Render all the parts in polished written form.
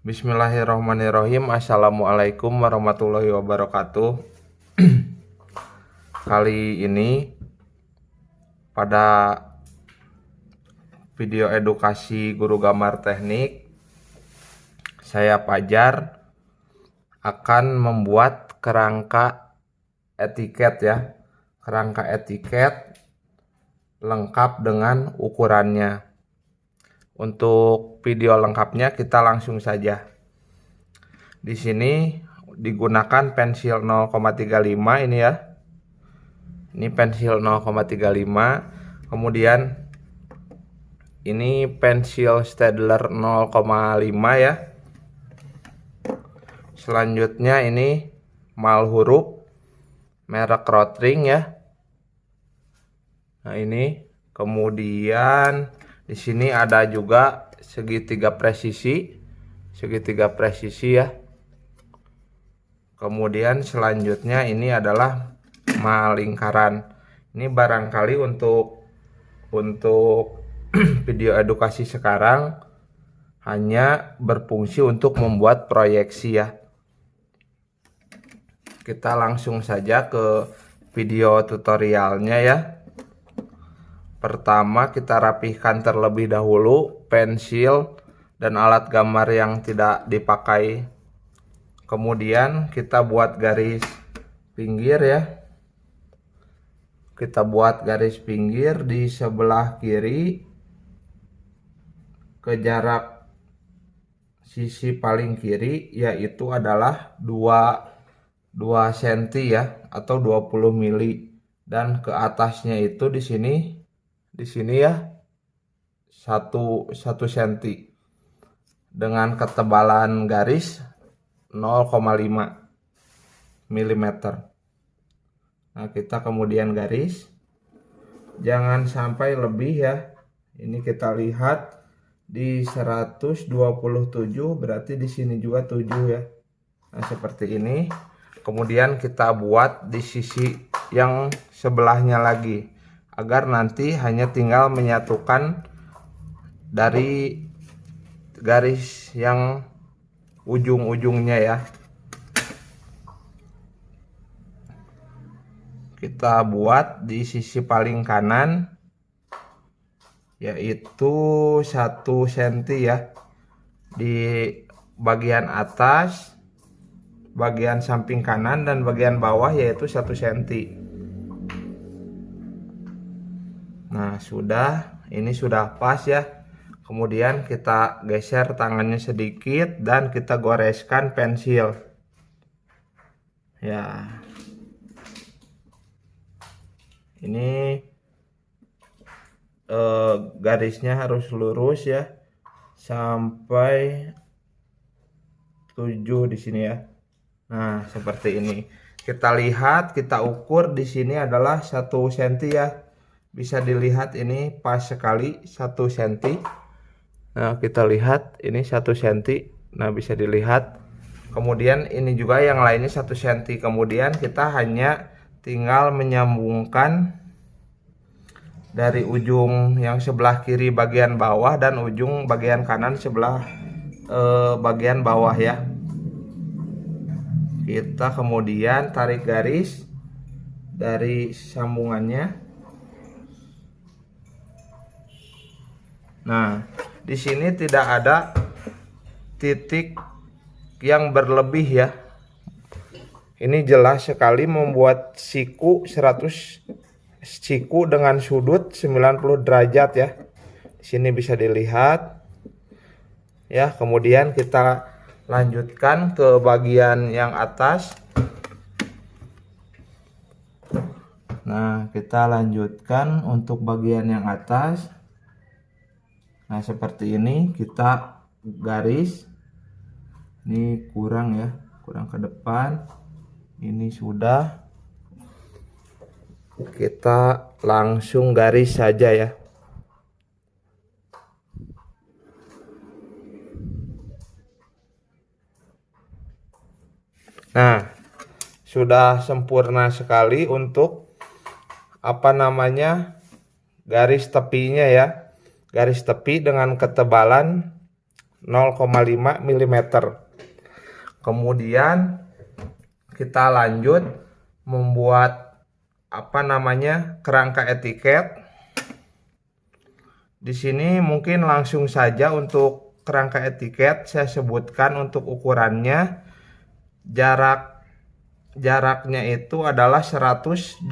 Bismillahirrahmanirrahim. Assalamualaikum warahmatullahi wabarakatuh. Kali ini pada video edukasi guru gambar teknik, saya Fajar akan membuat kerangka etiket ya. Kerangka etiket lengkap dengan ukurannya. Untuk video lengkapnya kita langsung saja. Di sini digunakan pensil 0,35 ini ya. Ini pensil 0,35. Kemudian ini pensil Staedtler 0,5 ya. Selanjutnya ini malhuruf merek Rotring ya. Nah, ini kemudian di sini ada juga segitiga presisi ya. Kemudian selanjutnya ini adalah malingkaran. Ini barangkali untuk video edukasi sekarang hanya berfungsi untuk membuat proyeksi ya. Kita langsung saja ke video tutorialnya ya. Pertama kita rapihkan terlebih dahulu pensil dan alat gambar yang tidak dipakai. Kemudian kita buat garis pinggir ya. Kita buat garis pinggir di sebelah kiri ke jarak sisi paling kiri, yaitu adalah 2 cm ya, atau 20 mili, dan ke atasnya itu di sini ya 1 cm dengan ketebalan garis 0,5 mm. Nah, kita kemudian garis, jangan sampai lebih ya. Ini kita lihat di 127, berarti di sini juga 7 ya. Nah, seperti ini. Kemudian kita buat di sisi yang sebelahnya lagi, agar nanti hanya tinggal menyatukan dari garis yang ujung-ujungnya ya. Kita buat di sisi paling kanan, yaitu 1 cm ya. Di bagian atas, bagian samping kanan, dan bagian bawah yaitu 1 cm. Nah, ini sudah pas ya. Kemudian kita geser tangannya sedikit dan kita goreskan pensil. Ya. Ini garisnya harus lurus ya. Sampai 7 di sini ya. Nah, seperti ini. Kita lihat, kita ukur di sini adalah 1 cm ya. Bisa dilihat ini pas sekali 1 cm. Nah, kita lihat ini 1 cm. Nah, bisa dilihat. Kemudian ini juga yang lainnya 1 cm. Kemudian kita hanya tinggal menyambungkan dari ujung yang sebelah kiri bagian bawah dan ujung bagian kanan sebelah bagian bawah ya. Kita kemudian tarik garis dari sambungannya. Nah, di sini tidak ada titik yang berlebih ya. Ini jelas sekali membuat siku 100 siku dengan sudut 90 derajat ya. Di sini bisa dilihat. Ya, kemudian kita lanjutkan ke bagian yang atas. Nah, kita lanjutkan untuk bagian yang atas. Nah, seperti ini kita garis. Ini kurang ya, kurang ke depan. Ini sudah. Kita langsung garis saja ya. Nah, sudah sempurna sekali untuk garis tepinya ya. Garis tepi dengan ketebalan 0,5 mm. Kemudian kita lanjut membuat kerangka etiket. Di sini mungkin langsung saja untuk kerangka etiket saya sebutkan untuk ukurannya. Jaraknya itu adalah 180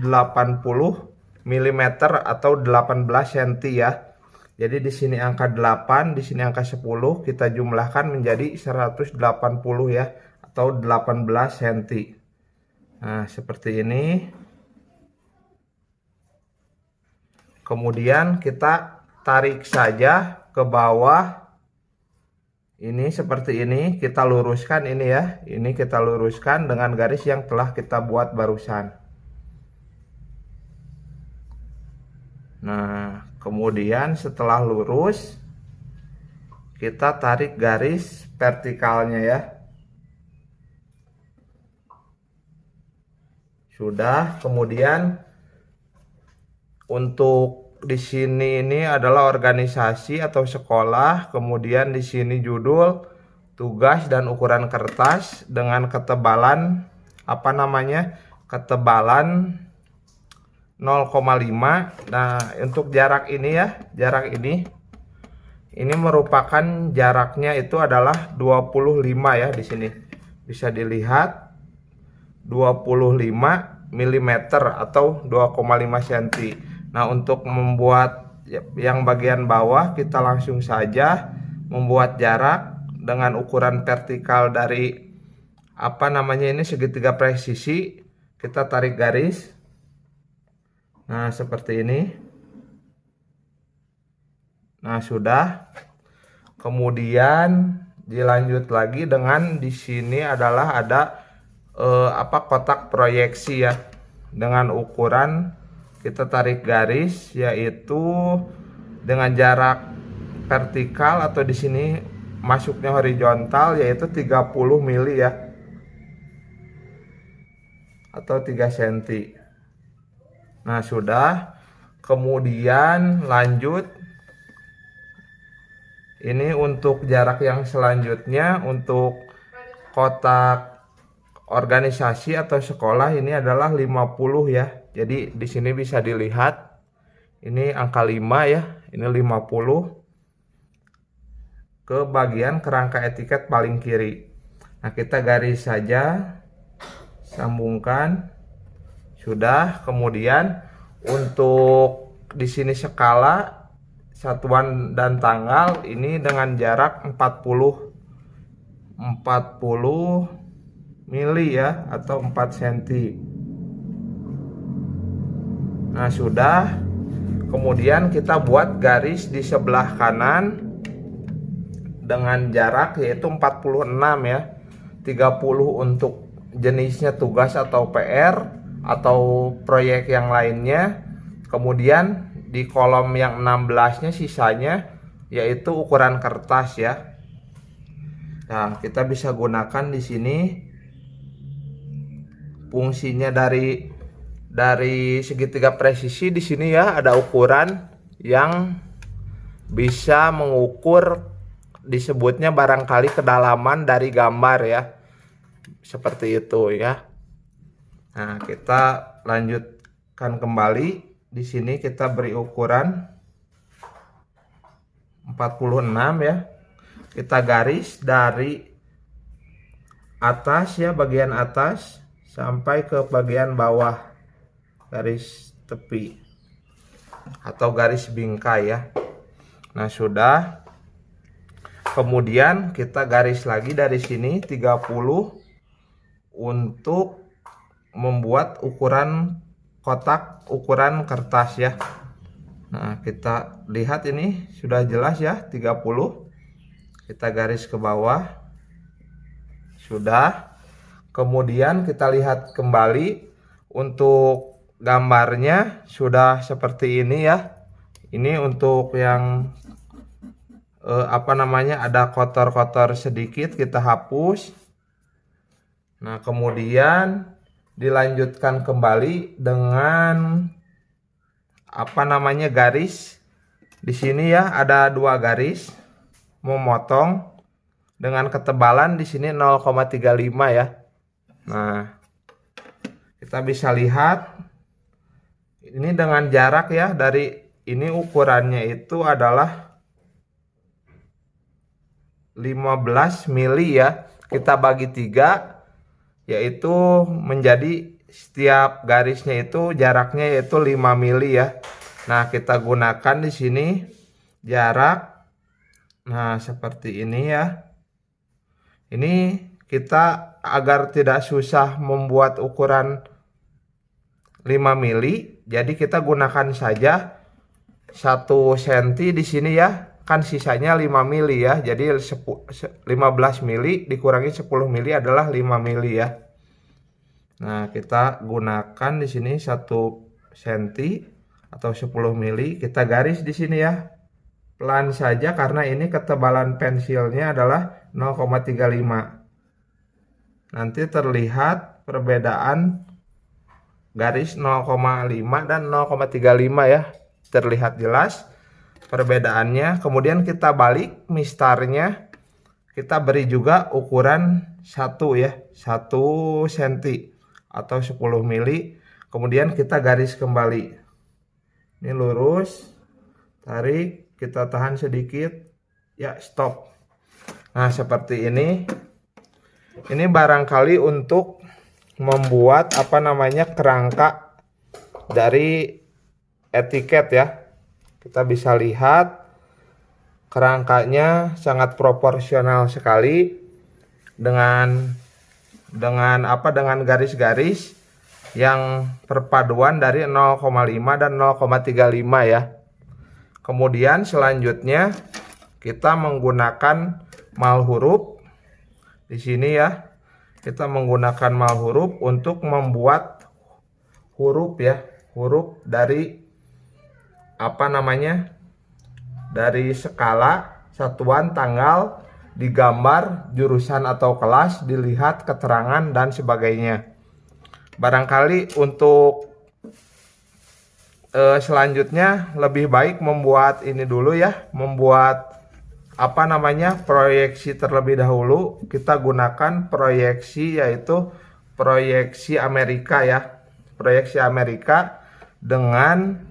mm atau 18 cm ya. Jadi di sini angka 8, di sini angka 10, kita jumlahkan menjadi 180 ya, atau 18 cm. Nah, seperti ini. Kemudian kita tarik saja ke bawah. Ini seperti ini, kita luruskan ini ya. Ini kita luruskan dengan garis yang telah kita buat barusan. Nah, kemudian setelah lurus, kita tarik garis vertikalnya ya. Sudah, kemudian untuk di sini ini adalah organisasi atau sekolah, kemudian di sini judul, tugas dan ukuran kertas dengan ketebalan ketebalan 0,5. Nah, untuk jarak ini ya, jarak ini merupakan jaraknya itu adalah 25 ya. Di sini bisa dilihat 25 mm atau 2,5 cm. Nah, untuk membuat yang bagian bawah, kita langsung saja membuat jarak dengan ukuran vertikal dari ini segitiga presisi. Kita tarik garis. Nah, seperti ini. Nah, sudah. Kemudian dilanjut lagi dengan di sini adalah ada kotak proyeksi ya. Dengan ukuran kita tarik garis yaitu dengan jarak vertikal atau di sini masuknya horizontal yaitu 30 mili ya. Atau 3 cm. Nah, sudah. Kemudian lanjut. Ini untuk jarak yang selanjutnya untuk kotak organisasi atau sekolah ini adalah 50 ya. Jadi di sini bisa dilihat ini angka 5 ya. Ini 50 ke bagian kerangka etiket paling kiri. Nah, kita garis saja, sambungkan. Sudah. Kemudian untuk di sini skala satuan dan tanggal ini dengan jarak 40 mili ya, atau 4 cm. Nah, sudah. Kemudian kita buat garis di sebelah kanan dengan jarak yaitu 46 ya. 30 untuk jenisnya tugas atau PR atau proyek yang lainnya. Kemudian di kolom yang 16-nya sisanya yaitu ukuran kertas ya. Nah, kita bisa gunakan di sini fungsinya dari segitiga presisi. Di sini ya ada ukuran yang bisa mengukur, disebutnya barangkali kedalaman dari gambar ya. Seperti itu ya. Nah, kita lanjutkan kembali. Di sini kita beri ukuran 46 ya. Kita garis dari atas ya, bagian atas sampai ke bagian bawah, garis tepi atau garis bingkai ya. Nah, sudah. Kemudian kita garis lagi dari sini 30 untuk membuat ukuran kotak, ukuran kertas ya. Nah, kita lihat ini sudah jelas ya, 30. Kita garis ke bawah. Sudah. Kemudian kita lihat kembali untuk gambarnya sudah seperti ini ya. Ini untuk yang ada kotor-kotor sedikit, kita hapus. Nah, kemudian dilanjutkan kembali dengan garis. Di sini ya ada 2 garis memotong. dengan ketebalan di sini 0,35 ya. Nah, kita bisa lihat ini dengan jarak ya, dari ini ukurannya itu adalah 15 mili ya. Kita bagi 3, yaitu menjadi setiap garisnya itu jaraknya yaitu 5 mili ya. Nah, kita gunakan di sini jarak. Nah, seperti ini ya. Ini kita agar tidak susah membuat ukuran 5 mili, jadi kita gunakan saja 1 cm di sini ya. Kan sisanya 5 mili ya. Jadi 15 mili dikurangi 10 mili adalah 5 mili ya. Nah, kita gunakan di sini 1 cm atau 10 mili. Kita garis di sini ya. Pelan saja karena ini ketebalan pensilnya adalah 0,35. Nanti terlihat perbedaan garis 0,5 dan 0,35 ya. Terlihat jelas perbedaannya. Kemudian kita balik mistarnya, kita beri juga ukuran 1 ya, 1 cm atau 10 mili. Kemudian kita garis kembali. Ini lurus, tarik, kita tahan sedikit ya, stop. Nah, seperti ini. Ini barangkali untuk membuat kerangka dari etiket ya. Kita bisa lihat kerangkanya sangat proporsional sekali dengan garis-garis yang perpaduan dari 0,5 dan 0,35 ya. Kemudian selanjutnya kita menggunakan mal huruf di sini ya. Kita menggunakan mal huruf untuk membuat huruf ya, huruf dari dari skala, satuan, tanggal, digambar, jurusan atau kelas, dilihat keterangan dan sebagainya. Barangkali untuk selanjutnya lebih baik membuat ini dulu ya, membuat proyeksi terlebih dahulu. Kita gunakan proyeksi, yaitu proyeksi Amerika ya. Proyeksi Amerika dengan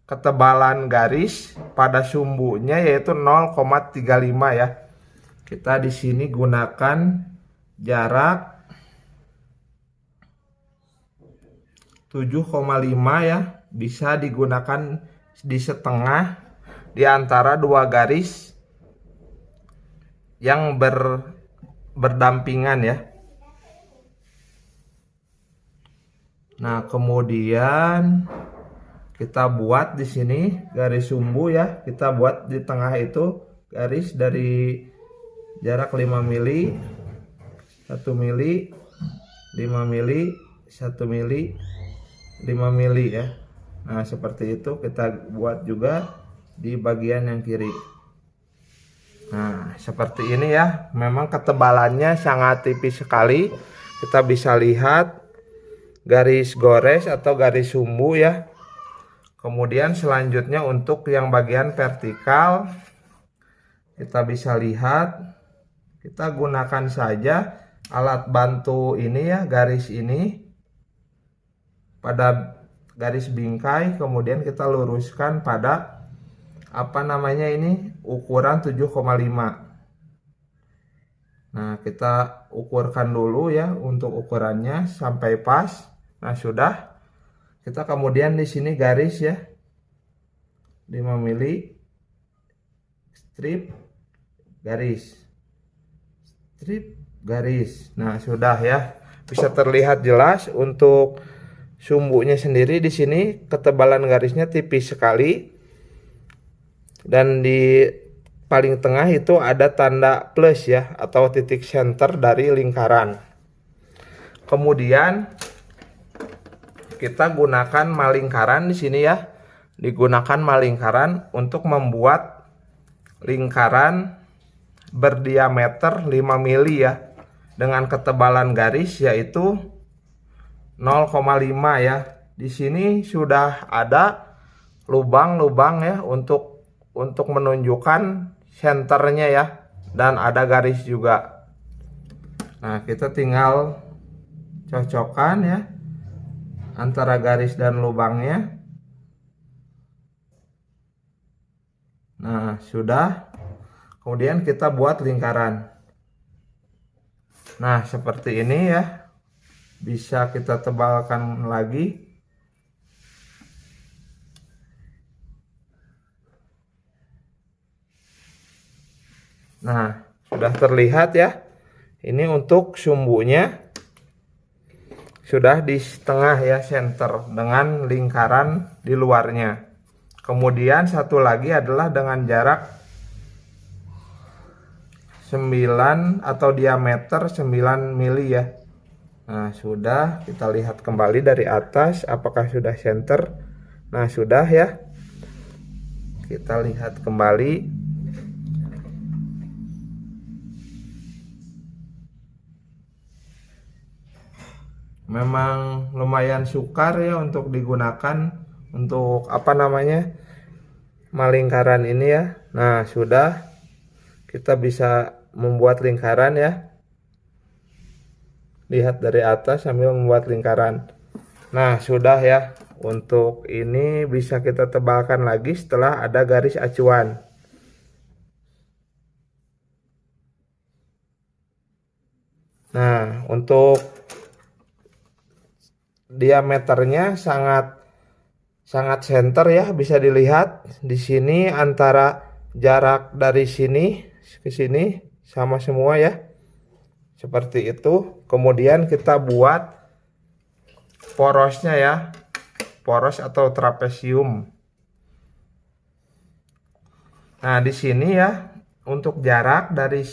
ketebalan garis pada sumbunya yaitu 0,35 ya. Kita di sini gunakan jarak 7,5 ya. Bisa digunakan di setengah di antara dua garis yang berdampingan ya. Nah, kemudian kita buat di sini garis sumbu ya. Kita buat di tengah itu garis dari jarak 5 mili, 1 mili, 5 mili, 1 mili, 5 mili ya. Nah, seperti itu kita buat juga di bagian yang kiri. Nah, seperti ini ya. Memang ketebalannya sangat tipis sekali. Kita bisa lihat garis gores atau garis sumbu ya. Kemudian selanjutnya untuk yang bagian vertikal, kita bisa lihat, kita gunakan saja alat bantu ini ya, garis ini pada garis bingkai, kemudian kita luruskan pada ukuran 7,5. Nah, kita ukurkan dulu ya untuk ukurannya sampai pas. Nah, sudah. Kita kemudian di sini garis ya, 5 mili, strip, garis, strip, garis. Nah, sudah ya, bisa terlihat jelas untuk sumbunya sendiri. Di sini ketebalan garisnya tipis sekali, dan di paling tengah itu ada tanda plus ya, atau titik center dari lingkaran. Kemudian kita gunakan malingkaran di sini ya. Digunakan malingkaran untuk membuat lingkaran berdiameter 5 mili ya, dengan ketebalan garis yaitu 0,5 ya. Di sini sudah ada lubang-lubang ya untuk menunjukkan senternya ya. dan ada garis juga. Nah, kita tinggal cocokkan ya antara garis dan lubangnya. Nah, sudah. Kemudian kita buat lingkaran. Nah, seperti ini ya. Bisa kita tebalkan lagi. Nah, sudah terlihat ya. Ini untuk sumbunya sudah di setengah ya, center dengan lingkaran di luarnya. Kemudian satu lagi adalah dengan jarak 9 atau diameter 9 mili ya. Nah, sudah, kita lihat kembali dari atas apakah sudah center. Nah, sudah ya. Kita lihat kembali. Memang lumayan sukar ya untuk digunakan untuk apa namanya, melingkaran ini ya. Nah, sudah, kita bisa membuat lingkaran ya. Lihat dari atas sambil membuat lingkaran. Nah, sudah ya. Untuk ini bisa kita tebalkan lagi setelah ada garis acuan. Nah, untuk diameternya sangat center ya, bisa dilihat di sini antara jarak dari sini ke sini sama semua ya. Seperti itu. Kemudian kita buat porosnya ya. Poros atau trapesium. Nah, di sini ya untuk jarak dari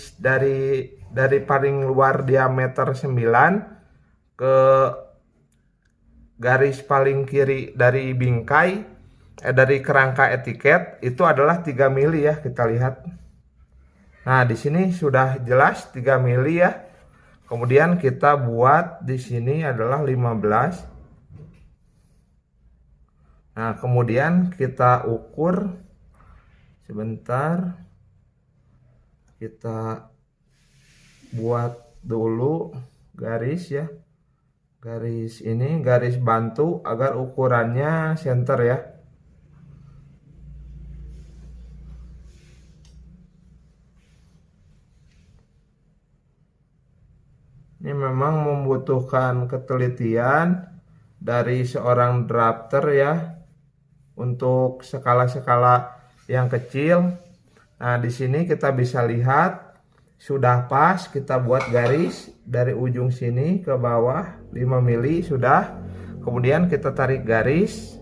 paling luar diameter 9 ke garis paling kiri dari bingkai dari kerangka etiket itu adalah 3 mili ya, kita lihat. Nah, di sini sudah jelas 3 mili ya. Kemudian kita buat di sini adalah 15. Nah, kemudian kita ukur sebentar. Kita buat dulu garis ya. Garis ini garis bantu agar ukurannya center ya. Ini memang membutuhkan ketelitian dari seorang drafter ya untuk skala-skala yang kecil. Nah, di sini kita bisa lihat sudah pas. Kita buat garis dari ujung sini ke bawah 5 mili sudah. Kemudian kita tarik garis,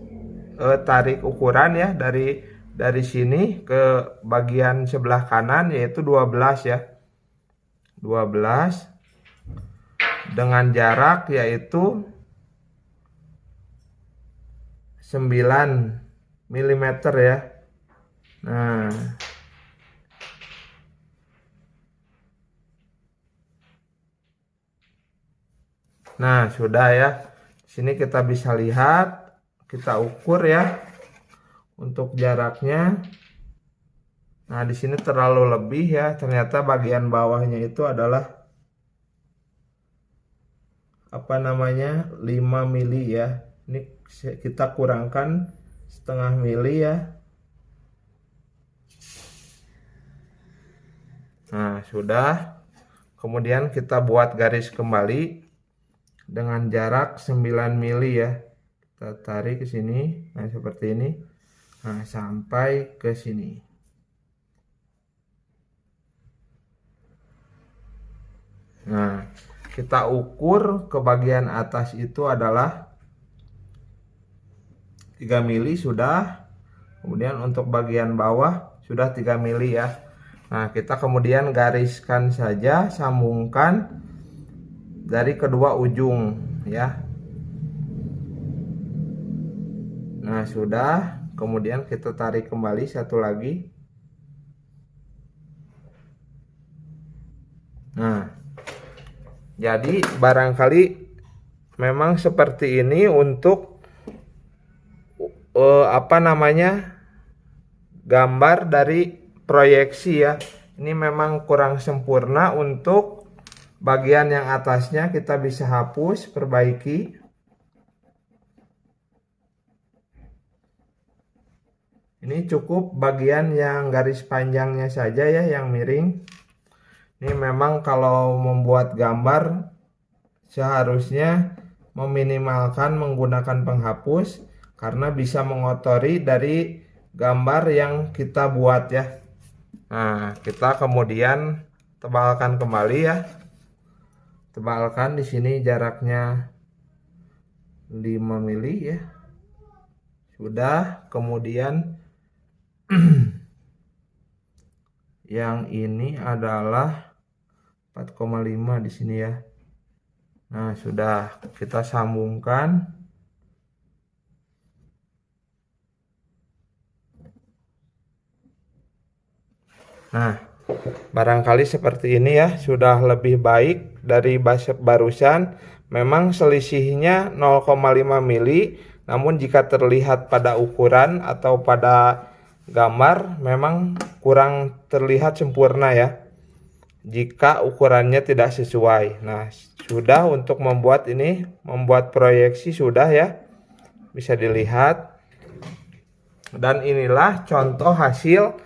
tarik ukuran ya dari sini ke bagian sebelah kanan yaitu 12 ya. 12 dengan jarak yaitu 9 mm ya. Nah, sudah ya. Sini kita bisa lihat, kita ukur ya untuk jaraknya. Nah, di sini terlalu lebih ya. Ternyata bagian bawahnya itu adalah apa namanya 5 mili ya. Ini kita kurangkan setengah mili ya. Nah, sudah. Kemudian kita buat garis kembali dengan jarak 9 mili ya. Kita tarik ke sini. Nah, seperti ini. Nah, sampai ke sini. Nah, kita ukur ke bagian atas itu adalah 3 mili sudah. Kemudian untuk bagian bawah sudah 3 mili ya. Nah, kita kemudian gariskan saja, sambungkan dari kedua ujung ya. Nah, sudah. Kemudian kita tarik kembali satu lagi. Nah, jadi barangkali memang seperti ini untuk apa namanya, gambar dari proyeksi ya. ini memang kurang sempurna. Untuk bagian yang atasnya kita bisa hapus, perbaiki. Ini cukup bagian yang garis panjangnya saja ya, yang miring. Ini memang kalau membuat gambar seharusnya meminimalkan menggunakan penghapus, karena bisa mengotori dari gambar yang kita buat ya. Nah, kita kemudian tebalkan kembali ya. Tebalkan di sini jaraknya 5 mili ya. Sudah, kemudian yang ini adalah 4,5 di sini ya. Nah, sudah, kita sambungkan. Nah, barangkali seperti ini ya, sudah lebih baik dari barusan. Memang selisihnya 0,5 mili, namun jika terlihat pada ukuran atau pada gambar memang kurang terlihat sempurna ya, jika ukurannya tidak sesuai. Nah, sudah untuk membuat ini, membuat proyeksi sudah ya, bisa dilihat. Dan inilah contoh hasil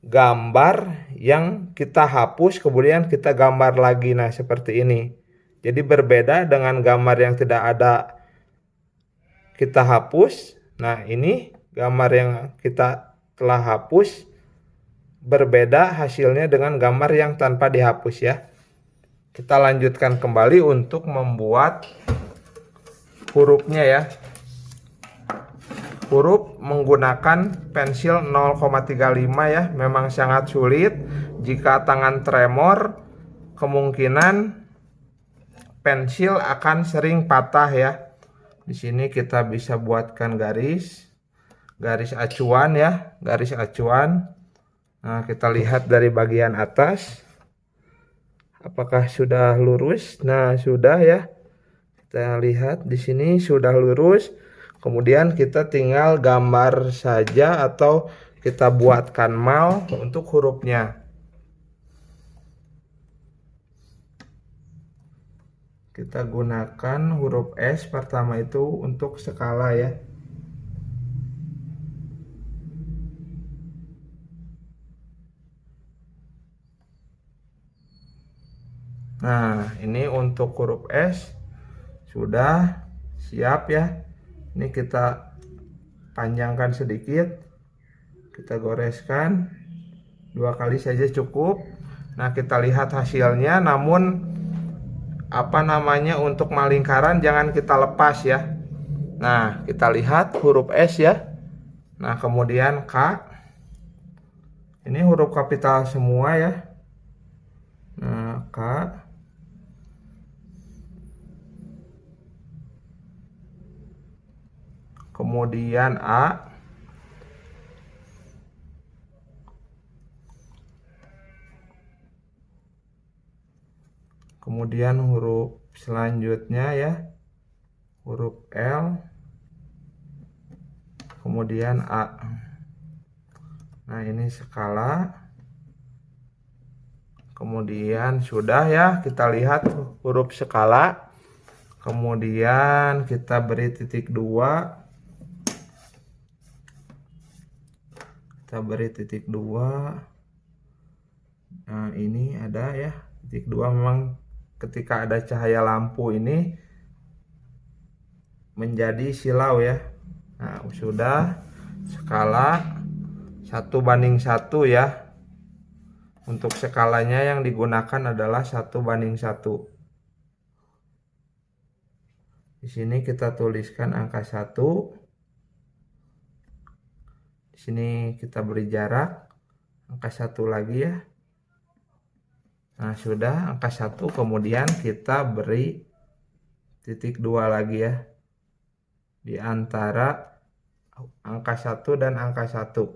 gambar yang kita hapus kemudian kita gambar lagi. Nah, seperti ini. Jadi berbeda dengan gambar yang tidak ada kita hapus. Nah, ini gambar yang kita telah hapus, berbeda hasilnya dengan gambar yang tanpa dihapus ya. Kita lanjutkan kembali untuk membuat hurufnya ya. Huruf menggunakan pensil 0,35 ya. Memang sangat sulit. Jika tangan tremor, kemungkinan pensil akan sering patah ya. Di sini kita bisa buatkan garis acuan ya, garis acuan. Nah, kita lihat dari bagian atas apakah sudah lurus. Nah, sudah ya. Kita lihat di sini sudah lurus. Kemudian kita tinggal gambar saja atau kita buatkan mal untuk hurufnya. Kita gunakan huruf S pertama itu untuk skala ya. Nah, ini untuk huruf S sudah siap ya. Ini kita panjangkan sedikit, kita goreskan 2 kali saja cukup. Nah, kita lihat hasilnya. Namun untuk malingkaran jangan kita lepas ya. Nah, kita lihat huruf S ya. Nah, kemudian K. Ini huruf kapital semua ya. Nah, K. Kemudian A. Kemudian huruf selanjutnya ya, huruf L. Kemudian A. Nah, ini skala. Kemudian sudah ya, kita lihat huruf skala. Kemudian kita beri titik 2. Kita beri titik 2. Nah, ini ada ya, titik 2. Memang ketika ada cahaya lampu ini menjadi silau ya. Nah, sudah skala 1:1 ya. Untuk skalanya yang digunakan adalah 1:1. Di sini kita tuliskan angka 1. Di sini kita beri jarak angka 1 lagi ya. Nah, sudah angka 1, kemudian kita beri titik 2 lagi ya, di antara angka 1 dan angka 1.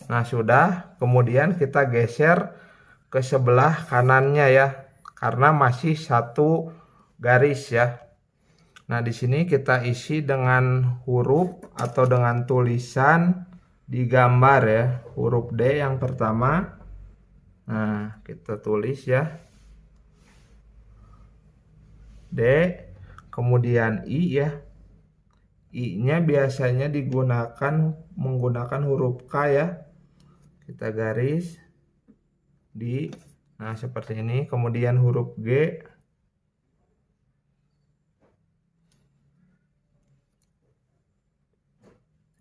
Nah, sudah, kemudian kita geser ke sebelah kanannya ya, karena masih satu garis ya. Nah, di sini kita isi dengan huruf atau dengan tulisan digambar ya, huruf D yang pertama. Nah, kita tulis ya, D, kemudian I ya. I-nya biasanya digunakan menggunakan huruf K ya. Kita garis di, nah seperti ini. Kemudian huruf G.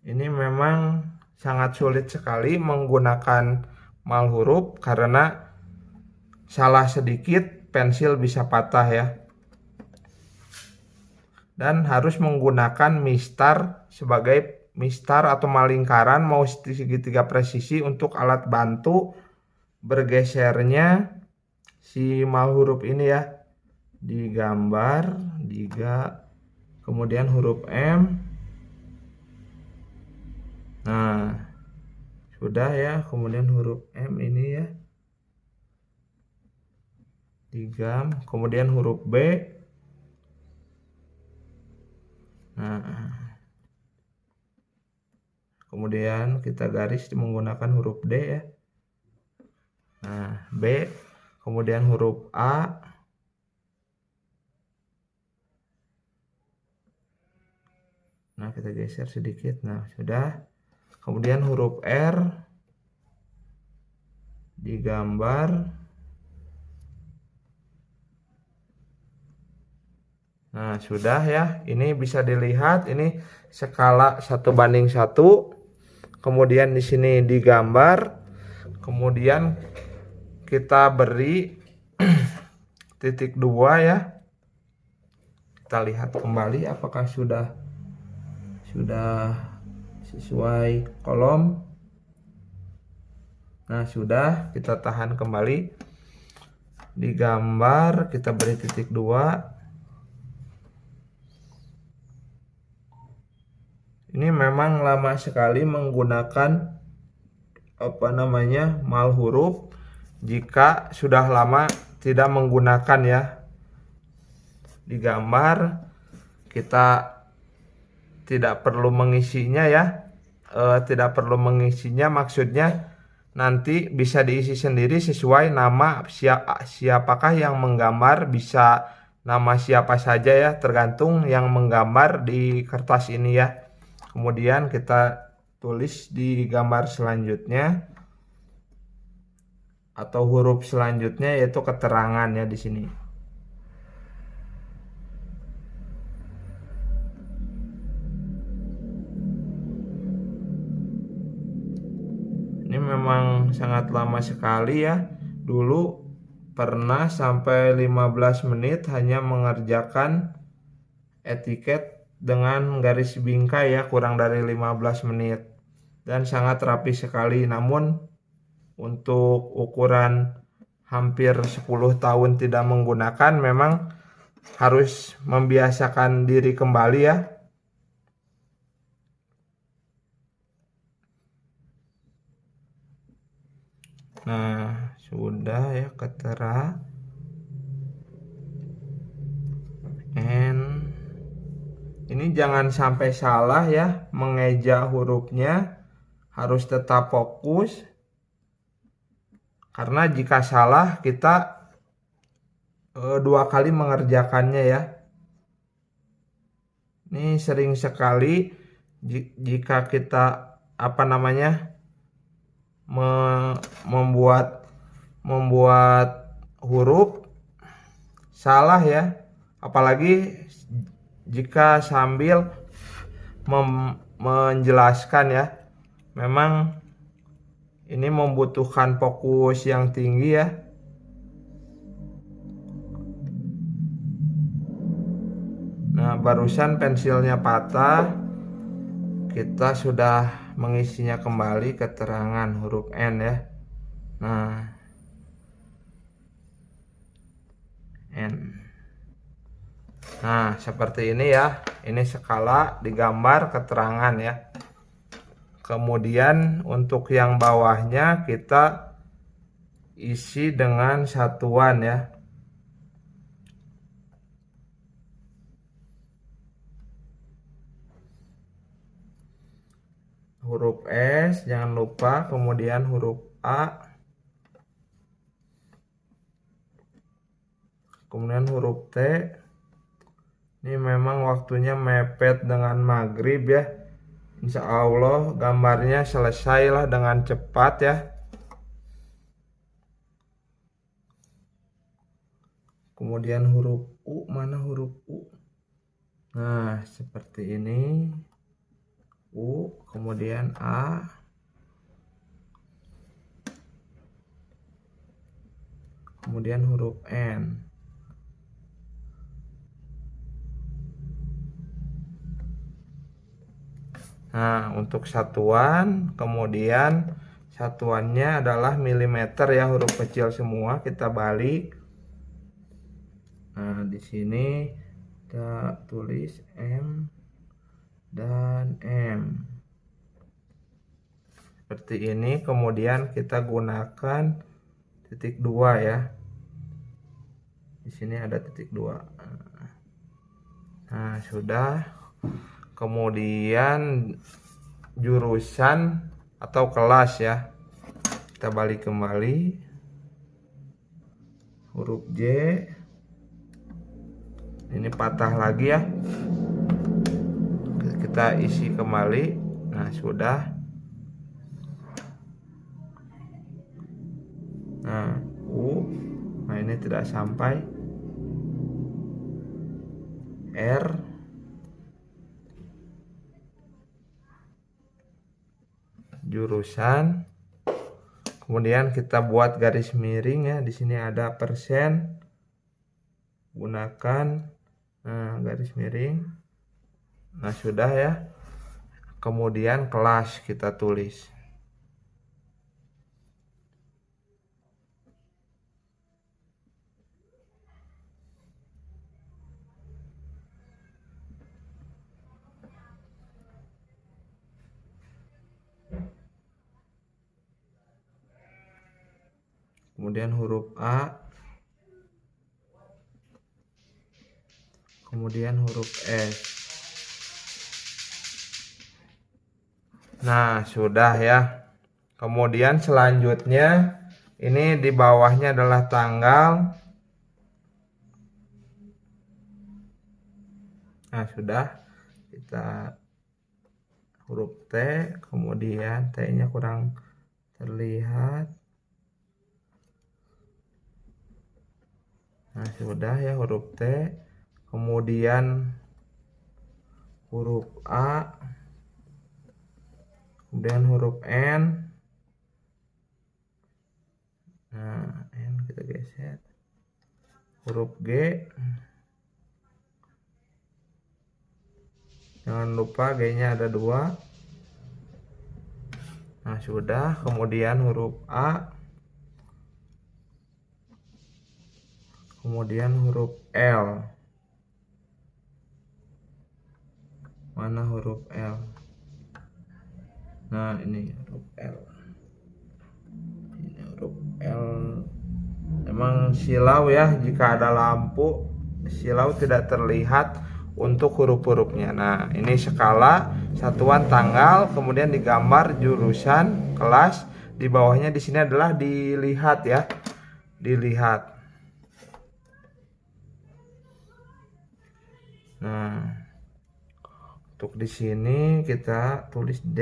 Ini memang sangat sulit sekali menggunakan mal huruf karena salah sedikit pensil bisa patah ya. Dan harus menggunakan mistar sebagai mistar atau malingkaran mau segitiga presisi untuk alat bantu bergesernya si mal huruf ini ya. Digambar, kemudian huruf M. Nah, sudah ya, kemudian huruf M ini ya. Digam, kemudian huruf B. Nah, kemudian kita garis menggunakan huruf D ya. Nah, B, kemudian huruf A. Nah, kita geser sedikit. Nah, sudah. Kemudian huruf R digambar. Nah, sudah ya. Ini bisa dilihat ini skala 1:1. Kemudian di sini digambar. Kemudian kita beri titik 2 ya. Kita lihat kembali apakah sudah sesuai kolom. Nah, sudah, kita tahan kembali. Digambar, kita beri titik 2. Ini memang lama sekali menggunakan mal huruf jika sudah lama tidak menggunakan ya. Digambar, kita tidak perlu mengisinya ya. Tidak perlu mengisinya, maksudnya nanti bisa diisi sendiri sesuai nama siapakah yang menggambar, bisa nama siapa saja ya, tergantung yang menggambar di kertas ini ya. Kemudian kita tulis di gambar selanjutnya atau huruf selanjutnya yaitu keterangan ya di sini. Ini memang sangat lama sekali ya. Dulu pernah sampai 15 menit hanya mengerjakan etiket dengan garis bingkai ya, kurang dari 15 menit. Dan sangat rapi sekali. Namun untuk ukuran hampir 10 tahun tidak menggunakan, memang harus membiasakan diri kembali ya. Nah, sudah ya, ketera N. Ini jangan sampai salah ya, mengeja hurufnya harus tetap fokus. Karena jika salah kita 2 kali mengerjakannya ya. Ini sering sekali jika kita membuat huruf salah ya, apalagi jika sambil menjelaskan ya. Memang ini membutuhkan fokus yang tinggi ya. Nah, barusan pensilnya patah. Kita sudah mengisinya kembali keterangan huruf N ya. Nah, N. Nah, seperti ini ya. Ini skala digambar keterangan ya. Kemudian untuk yang bawahnya kita isi dengan satuan ya. huruf S, jangan lupa, kemudian huruf A, kemudian huruf T. Ini memang waktunya mepet dengan maghrib ya. Insya Allah gambarnya selesailah dengan cepat ya. Kemudian huruf U, mana huruf U? Nah, seperti ini. U, kemudian A. Kemudian huruf N. Nah, untuk satuan, kemudian satuannya adalah milimeter ya, huruf kecil semua, kita balik. Nah, di sini kita tulis M dan M. Seperti ini, kemudian kita gunakan titik 2 ya. Di sini ada titik 2. Nah, sudah. Kemudian jurusan atau kelas ya, kita balik kembali, huruf J ini patah lagi ya, kita isi kembali. Nah, sudah. Nah, U, nah ini tidak sampai. R, jurusan, kemudian kita buat garis miring ya. Di sini ada persen, gunakan garis miring. Nah, sudah ya. Kemudian kelas kita tulis. Kemudian huruf A, kemudian huruf S. Nah, sudah ya. Kemudian selanjutnya ini di bawahnya adalah tanggal. Nah, sudah. Kita huruf T, kemudian T-nya kurang terlihat. Nah, sudah ya huruf T, kemudian huruf A, kemudian huruf N. Nah, N kita geser. Huruf G. Jangan lupa G-nya ada 2. Nah, sudah. Kemudian huruf A. Kemudian huruf L. Mana huruf L? Nah, ini huruf L. Ini huruf L. Emang silau ya, jika ada lampu silau tidak terlihat untuk huruf-hurufnya. Nah, ini skala, satuan, tanggal, kemudian digambar jurusan, kelas. Di bawahnya di sini adalah dilihat ya. Dilihat. Nah, untuk di sini kita tulis D,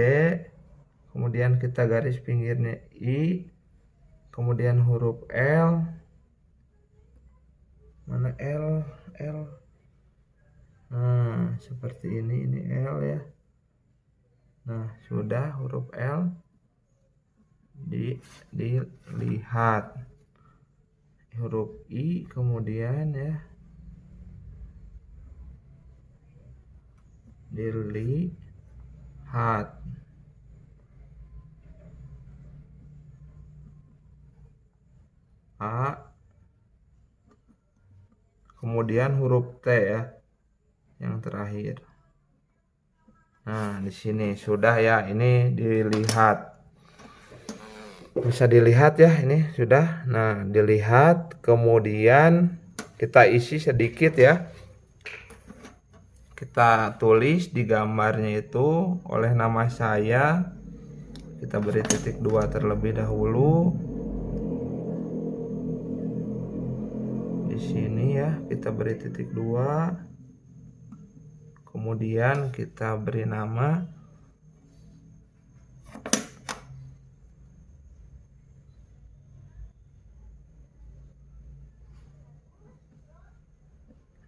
kemudian kita garis pinggirnya I, kemudian huruf L. Mana L? L. Nah, seperti ini L ya. Nah, sudah huruf L dilihat. Huruf I kemudian ya dilihat. A, kemudian huruf T ya yang terakhir. Nah, di sini sudah ya, ini dilihat. Bisa dilihat ya, ini sudah. Nah, dilihat, kemudian kita isi sedikit ya. Kita tulis di gambarnya itu oleh nama saya, kita beri titik 2 terlebih dahulu. Di sini ya, kita beri titik 2. Kemudian kita beri nama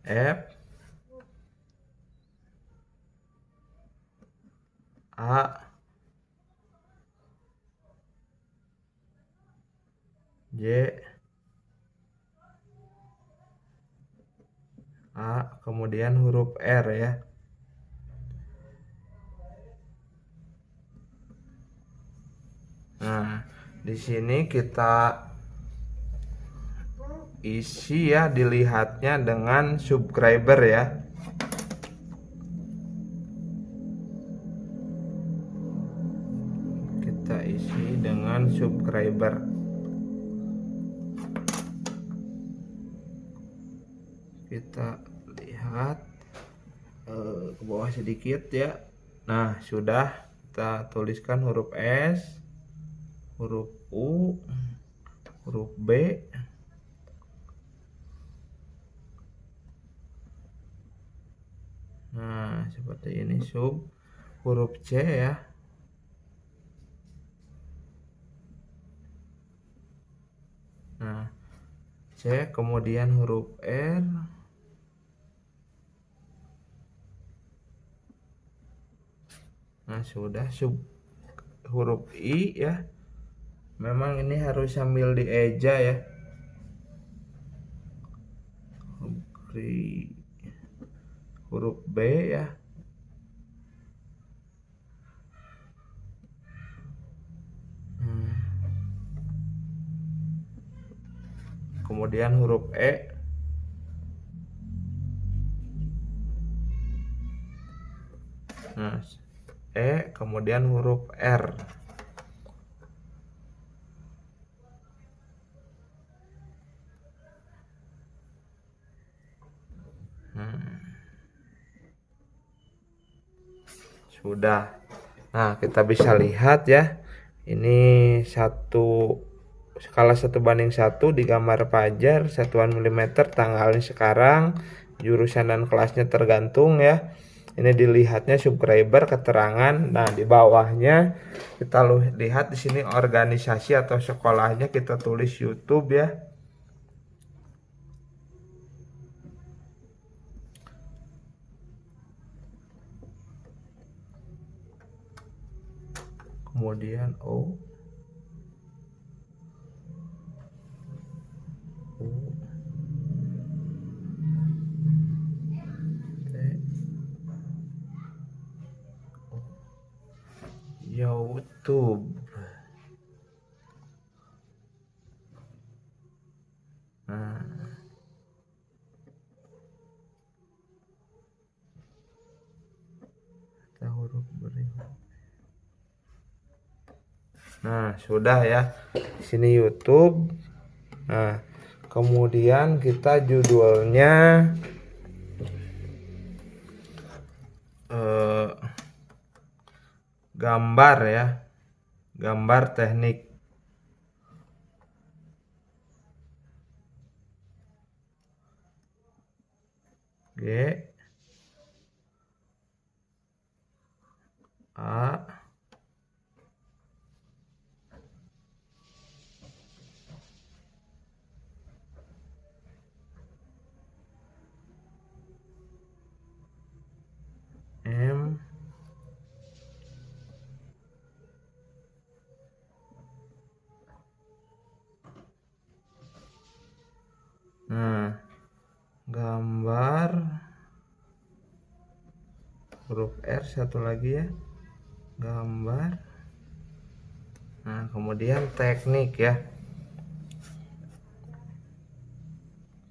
F A J A, kemudian huruf R ya. Nah, di sini kita isi ya, dilihatnya dengan subscriber ya. Kita isi dengan subscriber. Kita lihat ke bawah sedikit ya. Nah, sudah. Kita tuliskan huruf S, huruf U, huruf B, nah seperti ini, sub huruf C ya. Nah, C, kemudian huruf R, nah sudah, sub huruf I ya. Memang ini harus sambil dieja ya. Huruf B ya. Kemudian huruf E. Nah, E, kemudian huruf R. Sudah. Nah, kita bisa lihat ya. Ini skala 1:1 di gambar Fajar, satuan milimeter, tanggalnya sekarang, jurusan dan kelasnya tergantung ya. Ini dilihatnya subscriber, keterangan. Nah, di bawahnya kita lihat di sini organisasi atau sekolahnya, kita tulis YouTube ya. Kemudian O, U, T, O, YouTube. Nah, kita huruf berikut. Nah, sudah ya. Di sini YouTube. Nah, kemudian kita judulnya gambar ya. Gambar teknik. G A M Nah, gambar huruf R satu lagi ya. Gambar. Nah, kemudian teknik ya.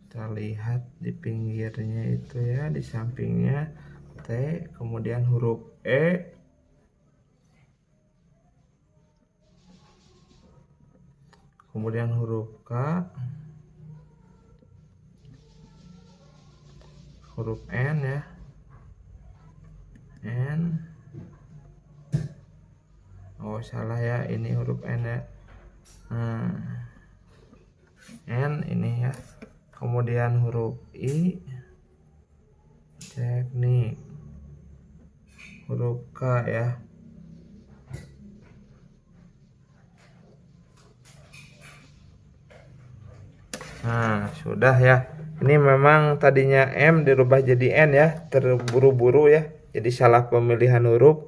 Kita lihat di pinggirnya itu ya, di sampingnya T, kemudian huruf E, kemudian huruf K, huruf N ya, N, O, Oh salah ya, ini huruf N ya. N ini ya. Kemudian huruf I teknik, huruf K ya. Nah sudah ya, ini memang tadinya M dirubah jadi N ya, terburu-buru ya, jadi salah pemilihan huruf.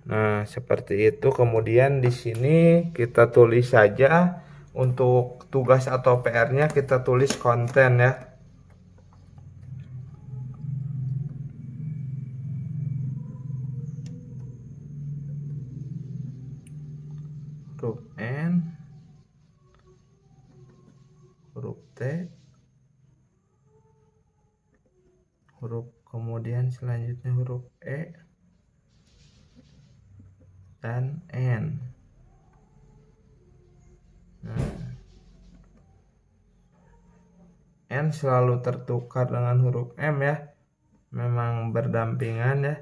Nah seperti itu. Kemudian di sini kita tulis saja, untuk tugas atau PR-nya kita tulis konten ya. Huruf N, huruf T, huruf kemudian selanjutnya huruf E dan N. N selalu tertukar dengan huruf M ya, memang berdampingan ya.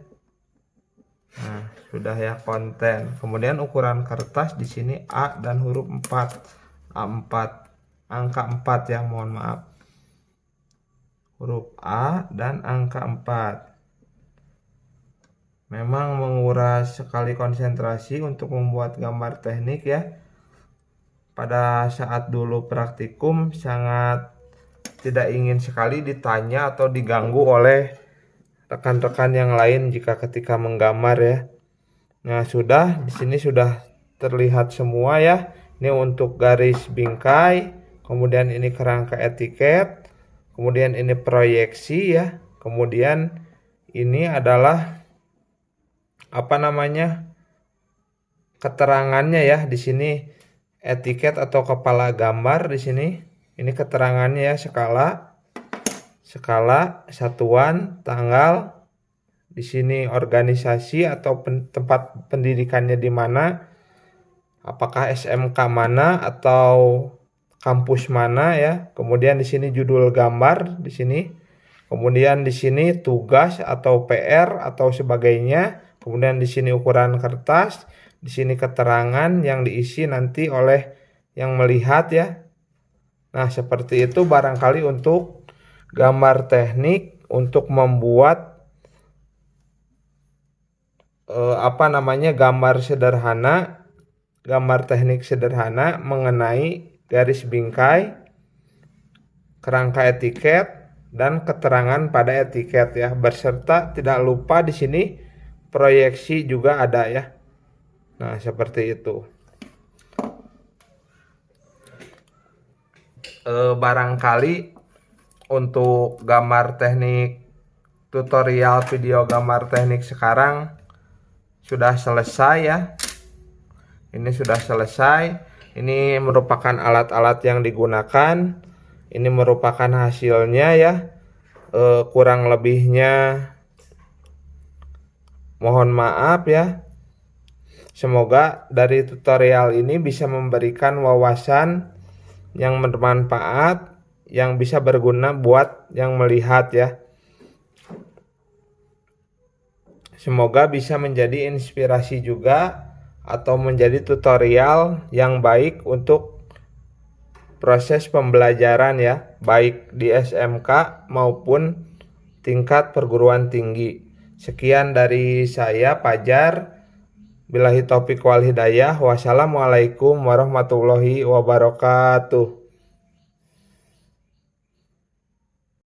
Nah sudah ya konten. Kemudian ukuran kertas di sini A dan huruf 4, A4, angka 4 ya, mohon maaf, huruf A dan angka 4. Memang menguras sekali konsentrasi untuk membuat gambar teknik ya. Pada saat dulu praktikum sangat tidak ingin sekali ditanya atau diganggu oleh rekan-rekan yang lain jika ketika menggambar ya. Nah sudah, di sini sudah terlihat semua ya. Ini untuk garis bingkai, kemudian ini kerangka etiket, kemudian ini proyeksi ya, kemudian ini adalah apa namanya, keterangannya ya. Di sini etiket atau kepala gambar, di sini ini keterangannya ya, skala, satuan, tanggal. Di sini organisasi atau tempat pendidikannya di mana, apakah SMK mana atau kampus mana ya. Kemudian di sini judul gambar di sini. Kemudian di sini tugas atau PR atau sebagainya. Kemudian di sini ukuran kertas, di sini keterangan yang diisi nanti oleh yang melihat ya. Nah, seperti itu barangkali untuk gambar teknik untuk membuat gambar sederhana, gambar teknik sederhana mengenai garis bingkai, kerangka etiket dan keterangan pada etiket ya, berserta tidak lupa di sini proyeksi juga ada ya. Nah, seperti itu. Barangkali untuk gambar teknik, tutorial video gambar teknik sekarang sudah selesai ya. Ini sudah selesai. Ini merupakan alat-alat yang digunakan. Ini merupakan hasilnya ya. Kurang lebihnya mohon maaf ya. Semoga dari tutorial ini bisa memberikan wawasan yang bermanfaat, yang bisa berguna buat yang melihat ya. Semoga bisa menjadi inspirasi juga atau menjadi tutorial yang baik untuk proses pembelajaran ya, baik di SMK maupun tingkat perguruan tinggi. Sekian dari saya, Fajar. Billahi taufiq wal hidayah. Wassalamualaikum warahmatullahi wabarakatuh.